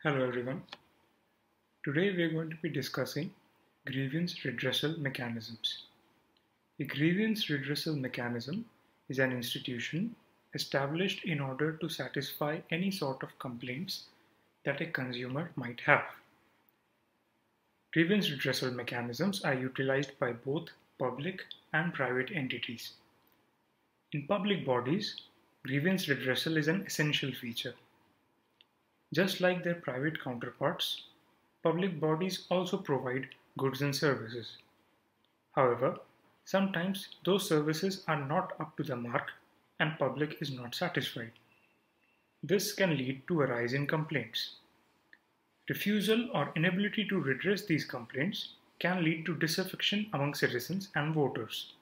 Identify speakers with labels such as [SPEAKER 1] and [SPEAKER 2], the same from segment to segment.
[SPEAKER 1] Hello everyone. Today we are going to be discussing grievance redressal mechanisms. A grievance redressal mechanism is an institution established in order to satisfy any sort of complaints that a consumer might have. Grievance redressal mechanisms are utilized by both public and private entities. In public bodies, grievance redressal is an essential feature. Just like their private counterparts, public bodies also provide goods and services. However, sometimes those services are not up to the mark and public is not satisfied. This can lead to a rise in complaints. Refusal or inability to redress these complaints can lead to disaffection among citizens and voters.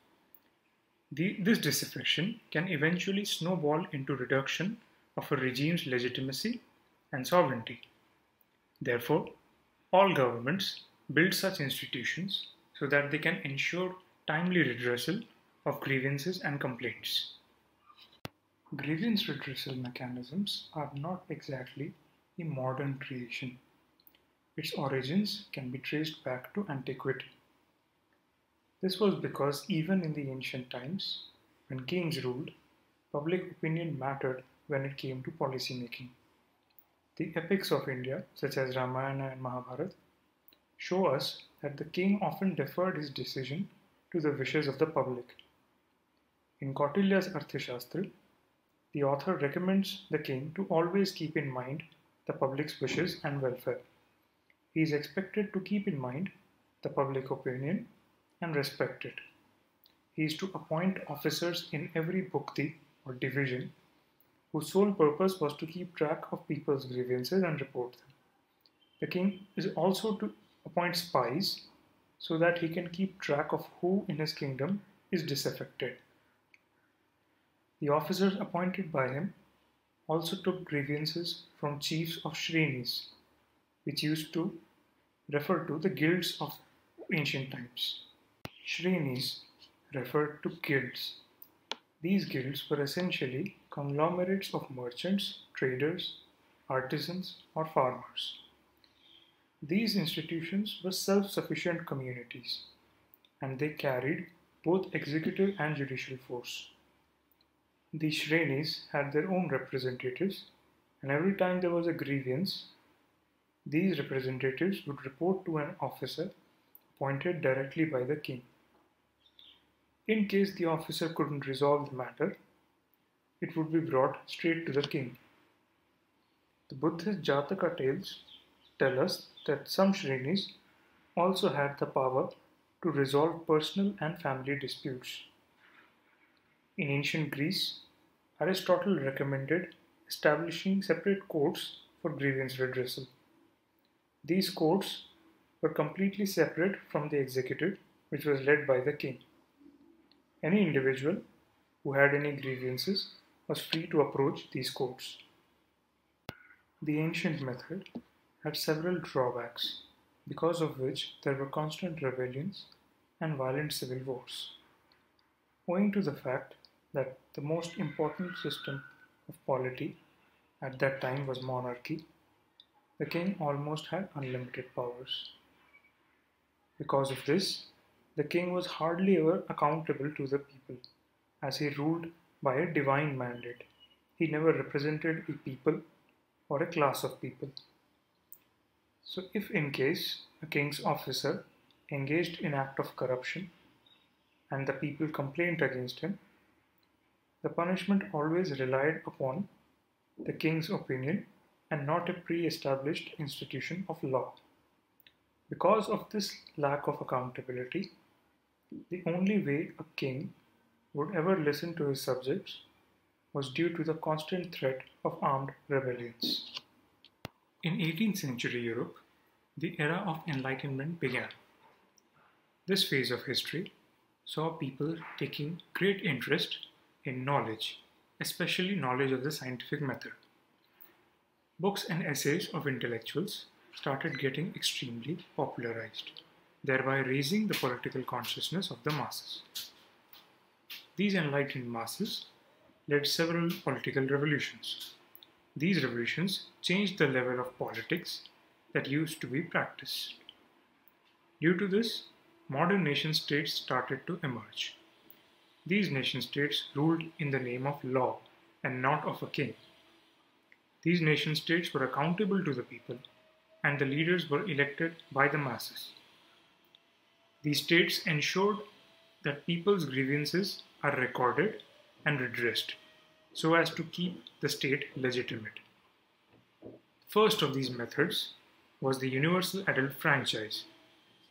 [SPEAKER 1] This disaffection can eventually snowball into reduction of a regime's legitimacy and sovereignty. Therefore, all governments build such institutions so that they can ensure timely redressal of grievances and complaints. Grievance redressal mechanisms are not exactly a modern creation. Its origins can be traced back to antiquity. This was because even in the ancient times, when kings ruled, public opinion mattered when it came to policy making. The epics of India, such as Ramayana and Mahabharata, show us that the king often deferred his decision to the wishes of the public. In Kautilya's Arthashastra, the author recommends the king to always keep in mind the public's wishes and welfare. He is expected to keep in mind the public opinion and respect it. He is to appoint officers in every bhukti or division whose sole purpose was to keep track of people's grievances and report them. The king is also to appoint spies so that he can keep track of who in his kingdom is disaffected. The officers appointed by him also took grievances from chiefs of shrenis, which used to refer to the guilds of ancient times. Shrenis referred to guilds. These guilds were essentially conglomerates of merchants, traders, artisans, or farmers. These institutions were self-sufficient communities, and they carried both executive and judicial force. The shrenis had their own representatives, and every time there was a grievance, these representatives would report to an officer appointed directly by the king. In case the officer couldn't resolve the matter, it would be brought straight to the king. The Buddhist Jataka tales tell us that some shrenis also had the power to resolve personal and family disputes. In ancient Greece, Aristotle recommended establishing separate courts for grievance redressal. These courts were completely separate from the executive, which was led by the king. Any individual who had any grievances was free to approach these courts. The ancient method had several drawbacks, because of which there were constant rebellions and violent civil wars. Owing to the fact that the most important system of polity at that time was monarchy, the king almost had unlimited powers. Because of this, the king was hardly ever accountable to the people, as he ruled by a divine mandate. He never represented a people or a class of people. So if in case a king's officer engaged in act of corruption and the people complained against him, the punishment always relied upon the king's opinion and not a pre-established institution of law. Because of this lack of accountability, the only way a king would ever listen to his subjects was due to the constant threat of armed rebellions. In 18th century Europe, the era of enlightenment began. This phase of history saw people taking great interest in knowledge, especially knowledge of the scientific method. Books and essays of intellectuals started getting extremely popularized, thereby raising the political consciousness of the masses. These enlightened masses led several political revolutions. These revolutions changed the level of politics that used to be practiced. Due to this, modern nation-states started to emerge. These nation-states ruled in the name of law and not of a king. These nation-states were accountable to the people, and the leaders were elected by the masses. These states ensured that people's grievances are recorded and redressed, so as to keep the state legitimate. First of these methods was the universal adult franchise,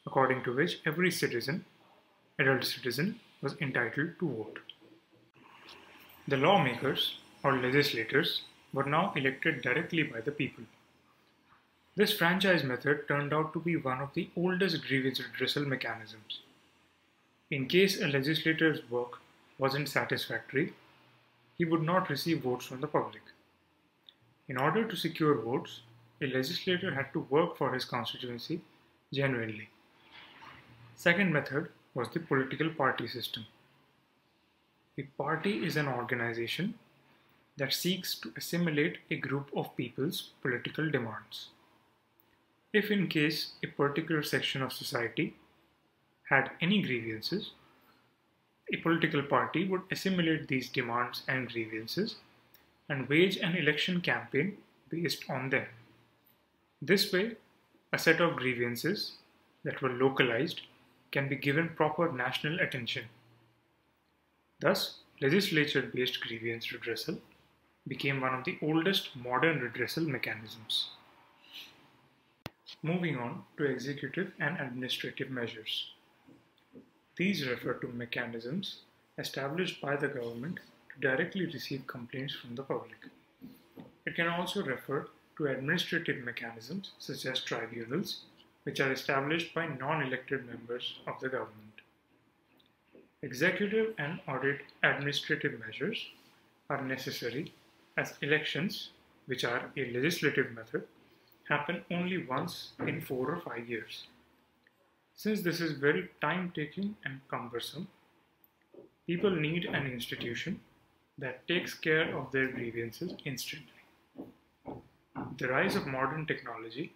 [SPEAKER 1] according to which every adult citizen, was entitled to vote. The lawmakers or legislators were now elected directly by the people. This franchise method turned out to be one of the oldest grievance redressal mechanisms. In case a legislator's work wasn't satisfactory, he would not receive votes from the public. In order to secure votes, a legislator had to work for his constituency genuinely. Second method was the political party system. A party is an organization that seeks to assimilate a group of people's political demands. If in case a particular section of society had any grievances, a political party would assimilate these demands and grievances and wage an election campaign based on them. This way, a set of grievances that were localized can be given proper national attention. Thus, legislature-based grievance redressal became one of the oldest modern redressal mechanisms. Moving on to executive and administrative measures. These refer to mechanisms established by the government to directly receive complaints from the public. It can also refer to administrative mechanisms such as tribunals, which are established by non-elected members of the government. Executive and administrative measures are necessary as elections, which are a legislative method, happen only once in 4 or 5 years. Since this is very time-taking and cumbersome, people need an institution that takes care of their grievances instantly. With the rise of modern technology,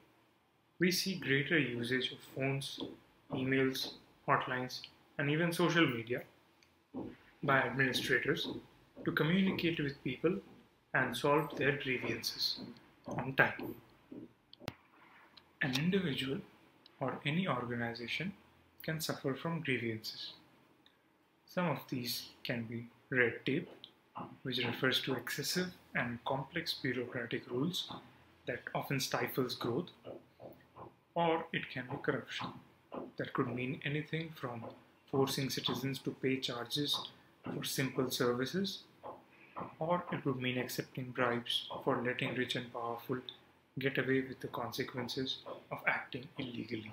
[SPEAKER 1] we see greater usage of phones, emails, hotlines, and even social media by administrators to communicate with people and solve their grievances on time. An individual or any organization can suffer from grievances. Some of these can be red tape, which refers to excessive and complex bureaucratic rules that often stifles growth, or it can be corruption. That could mean anything from forcing citizens to pay charges for simple services, or it would mean accepting bribes for letting rich and powerful get away with the consequences of acting illegally.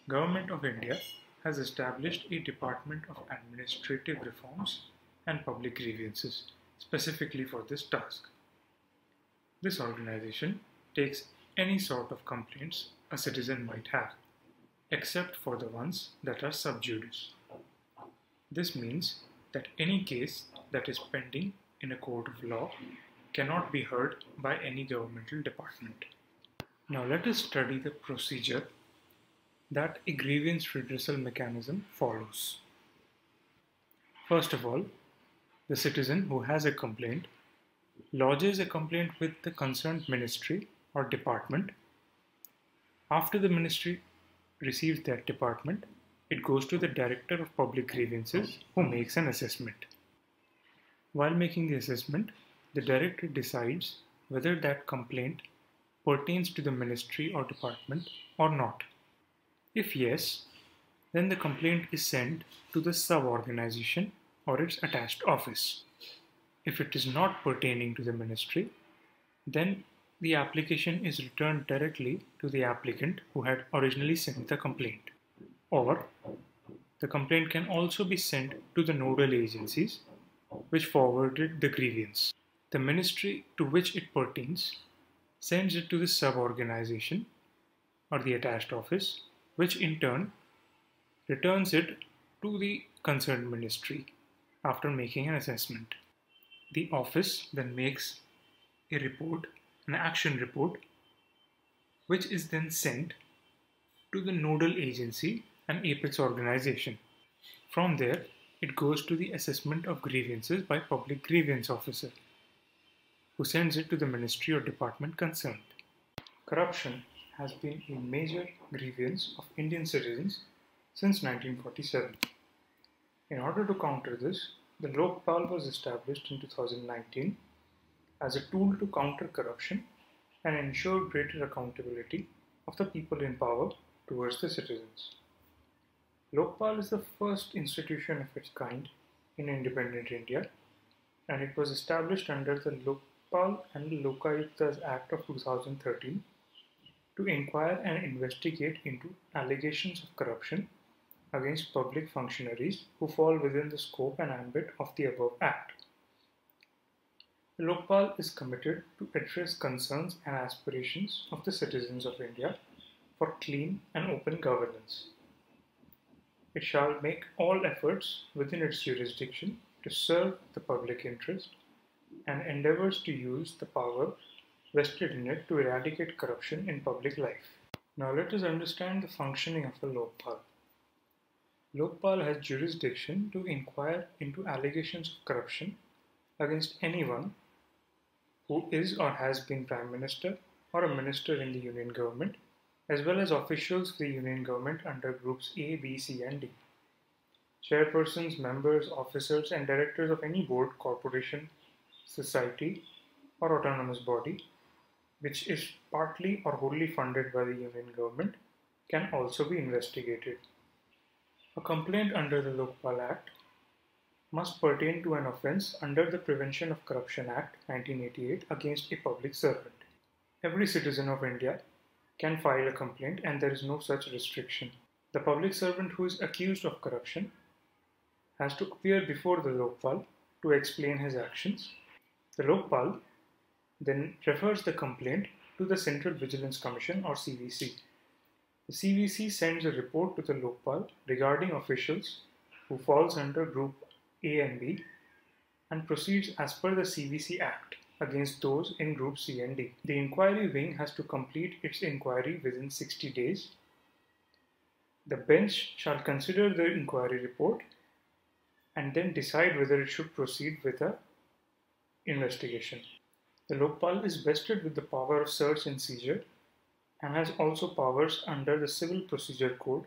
[SPEAKER 1] Government of India has established a Department of Administrative Reforms and Public Grievances specifically for this task. This organization takes any sort of complaints a citizen might have, except for the ones that are sub judice. This means that any case that is pending in a court of law cannot be heard by any governmental department. Now let us study the procedure that a grievance redressal mechanism follows. First of all, the citizen who has a complaint lodges a complaint with the concerned ministry or department. After the ministry receives that department, it goes to the Director of Public Grievances, who makes an assessment. While making the assessment, the director decides whether that complaint pertains to the ministry or department or not. If yes, then the complaint is sent to the sub-organization or its attached office. If it is not pertaining to the ministry, then the application is returned directly to the applicant who had originally sent the complaint. Or the complaint can also be sent to the nodal agencies which forwarded the grievance. The ministry to which it pertains sends it to the sub-organization or the attached office, which in turn returns it to the concerned ministry after making an assessment. The office then makes a report, an action report, which is then sent to the nodal agency, an apex organization. From there, it goes to the assessment of grievances by public grievance officer, who sends it to the ministry or department concerned. Corruption has been a major grievance of Indian citizens since 1947. In order to counter this, the Lok Pal was established in 2019 as a tool to counter corruption and ensure greater accountability of the people in power towards the citizens. Lokpal is the first institution of its kind in independent India, and it was established under the Lokpal and Lokayuktas Act of 2013 to inquire and investigate into allegations of corruption against public functionaries who fall within the scope and ambit of the above Act. The Lokpal is committed to address concerns and aspirations of the citizens of India for clean and open governance. It shall make all efforts within its jurisdiction to serve the public interest and endeavors to use the power vested in it to eradicate corruption in public life. Now let us understand the functioning of the Lokpal. Lokpal has jurisdiction to inquire into allegations of corruption against anyone who is or has been Prime Minister or a Minister in the Union Government, as well as officials of the Union Government under Groups A, B, C and D. Chairpersons, members, officers and directors of any board, corporation, society or autonomous body which is partly or wholly funded by the Union Government can also be investigated. A complaint under the Lokpal Act must pertain to an offence under the Prevention of Corruption Act 1988 against a public servant. Every citizen of India can file a complaint and there is no such restriction. The public servant who is accused of corruption has to appear before the Lokpal to explain his actions. The Lokpal then refers the complaint to the Central Vigilance Commission or CVC. The CVC sends a report to the Lokpal regarding officials who falls under Group A and B and proceeds as per the CVC Act against those in Group C and D. The inquiry wing has to complete its inquiry within 60 days. The bench shall consider the inquiry report and then decide whether it should proceed with an investigation. The Lokpal is vested with the power of search and seizure and has also powers under the Civil Procedure Code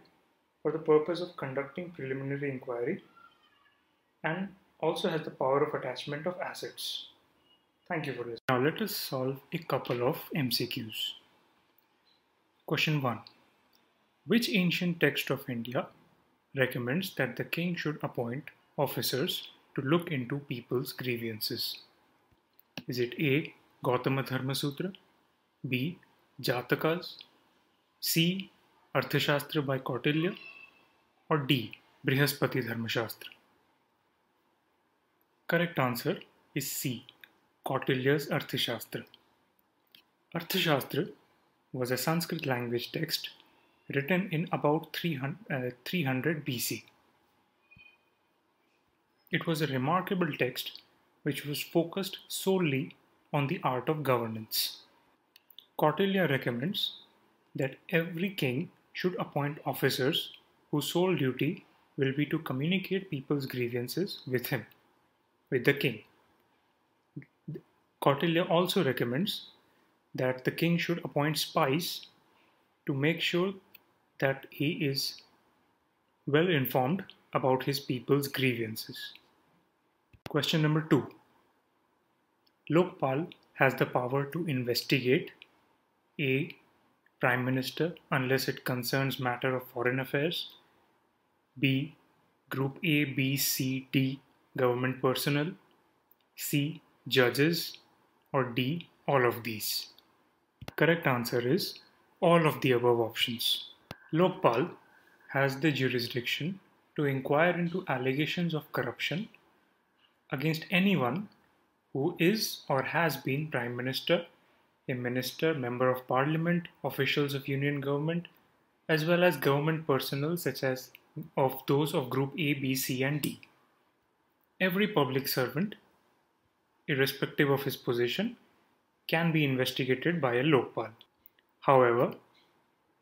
[SPEAKER 1] for the purpose of conducting preliminary inquiry and also has the power of attachment of assets. Thank you for this. Now let us solve a couple of MCQs. Question 1. Which ancient text of India recommends that the king should appoint officers to look into people's grievances? Is it A. Gautama Dharma Sutra, B. Jatakas, C. Arthashastra by Kautilya, or D. Brihaspati Dharma Shastra? Correct answer is C. Kautilya's Arthashastra. Arthashastra was a Sanskrit language text written in about 300 BC. It was a remarkable text which was focused solely on the art of governance. Kautilya recommends that every king should appoint officers whose sole duty will be to communicate people's grievances with him, with the king. Kautilya also recommends that the king should appoint spies to make sure that he is well informed about his people's grievances. Question number 2. Lokpal has the power to investigate A. Prime Minister unless it concerns matter of foreign affairs, B. Group A, B, C, D government personnel, C. Judges, or D. All of these. Correct answer is all of the above options. Lokpal has the jurisdiction to inquire into allegations of corruption against anyone who is or has been Prime Minister, a Minister, Member of Parliament, officials of Union Government, as well as government personnel such as of those of Group A, B, C and D. Every public servant, irrespective of his position, can be investigated by a Lokpal. However,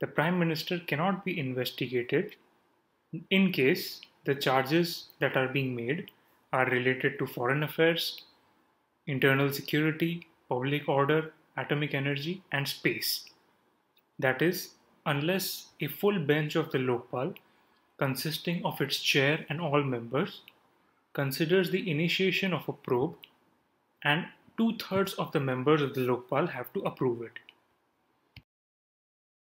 [SPEAKER 1] the Prime Minister cannot be investigated in case the charges that are being made are related to foreign affairs, internal security, public order, atomic energy, and space. That is, unless a full bench of the Lokpal, consisting of its chair and all members, considers the initiation of a probe, and two-thirds of the members of the Lokpal have to approve it.